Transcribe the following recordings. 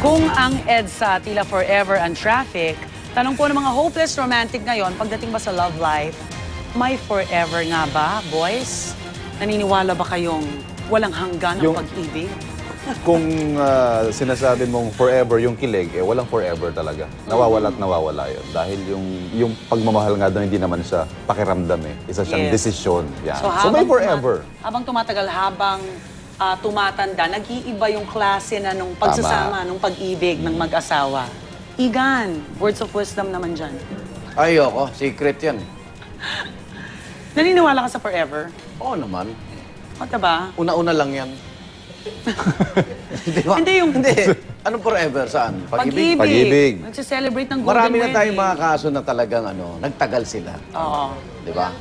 Kung ang EDSA tila forever ang traffic, tanong po ng mga hopeless romantic ngayon, pagdating ba sa love life, may forever nga ba, boys? Naniniwala ba kayong walang hanggan ang pag-ibig? Kung sinasabi mong forever yung kilig, walang forever talaga. Nawawala at nawawala yun. Dahil yung pagmamahal nga doon, hindi naman siya pakiramdam eh. Isa siyang desisyon. Yan. So may forever. Habang tumatagal, habang tumatanda, nag-iiba yung klase na nung pagsasama, nung pag-ibig ng mag-asawa. Igan, words of wisdom naman dyan. Ayoko, secret yan. Naniniwala ka sa forever? Oo naman. O, diba? Una-una lang yan. Di ba? Hindi yung... Hindi. Anong forever? Saan? Pag-ibig? Pag-ibig. Nagsiselebrate ng golden Marami na wedding. tayong mga kaso na talagang nagtagal sila. Oo. Di ba?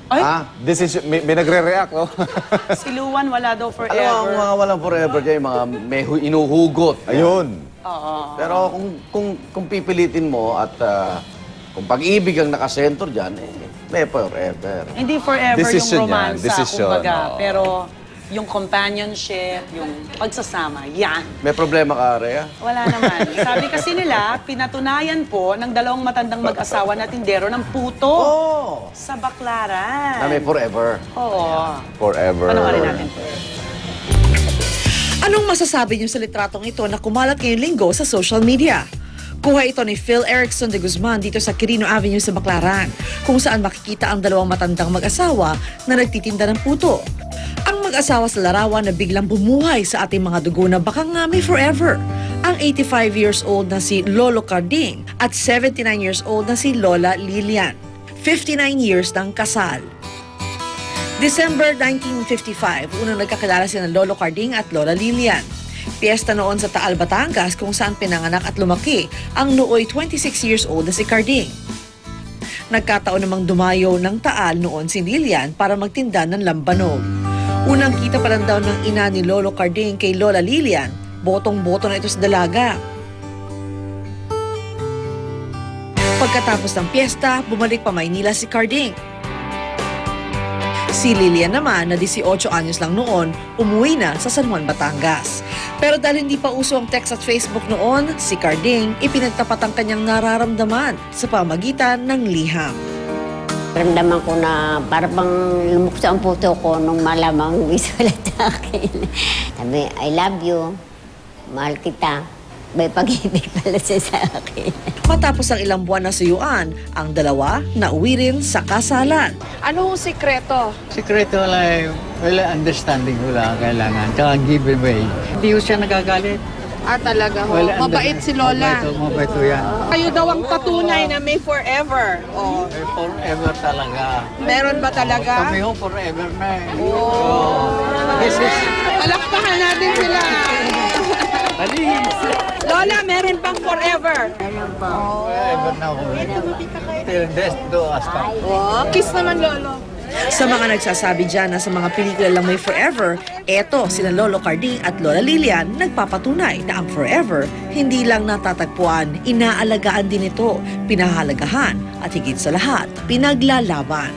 Ay, Decision, may nagre-react, oh. si Luan wala daw forever. Alam mo, ang mga walang forever dyan, yung mga may inuhugot. Ayun. Oo. Pero kung pipilitin mo at kung pag-ibig ang nakasentro dyan, may forever. Hindi forever Decision yung romansa, yan. Decision, kumbaga. oo. Pero yung companionship, yung pagsasama, yan. May problema ka, Rhea? Wala naman. Sabi kasi nila, pinatunayan po ng dalawang matandang mag-asawa na tindero ng puto Oo. sa Baclaran. Na may forever. Oo. Forever. Panoorin natin po. Anong masasabi niyo sa litratong ito na kumalat ngayong linggo sa social media? Kuha ito ni Phil Erickson de Guzman dito sa Quirino Avenue sa Baclaran, kung saan makikita ang dalawang matandang mag-asawa na nagtitinda ng puto. Ang mag-asawa sa larawan na biglang bumuhay sa ating mga dugo na baka nga may forever. Ang 85 years old na si Lolo Carding at 79 years old na si Lola Lilian. 59 years ng kasal. December 1955, unang nagkakilala sina Lolo Carding at Lola Lilian. Piyesta noon sa Taal, Batangas kung saan pinanganak at lumaki ang nooy 26 years old na si Carding. Nagkataon namang dumayo ng Taal noon si Lilian para magtinda ng lambanog. Unang kita pa lang daw ng ina ni Lolo Carding kay Lola Lilian, botong-boto na ito sa dalaga. Pagkatapos ng piyesta, bumalik pa Maynila si Carding. Si Lilian naman, na 18 anyos lang noon, umuwi na sa San Juan, Batangas. Pero dahil hindi pa uso ang text at Facebook noon, si Carding ipinagtapat ang kanyang nararamdaman sa pamagitan ng liham. Ramdaman ko na parang lumukso ang puto ko nung malamang isulat sa akin. Sabi, I love you, mahal kita, may pag-ibig pala siya sa akin. Matapos ang ilang buwan na suyuan, ang dalawa nauwi rin sa kasalan. Anong sikreto? Sikreto lang, understanding ko lang kailangan. Tsaka give away. Hindi ko siya nagagalit. Ah, talaga ho. Mabait si Lola. Mabait ko yan. Kayo daw ang patunay na may forever. Oh. May forever talaga. Meron ba talaga? Kami ho forever na eh. Oh. This is... Palakpakan natin sila. Lola, meron pang forever. Forever na ho. Till death do us part. Oh, kiss naman, Lolo. Sa mga nagsasabi dyan na sa mga pelikula lang may forever, eto sina Lolo Carding at Lola Lilian nagpapatunay na ang forever hindi lang natatagpuan, inaalagaan din ito, pinahalagahan at higit sa lahat, pinaglalaban.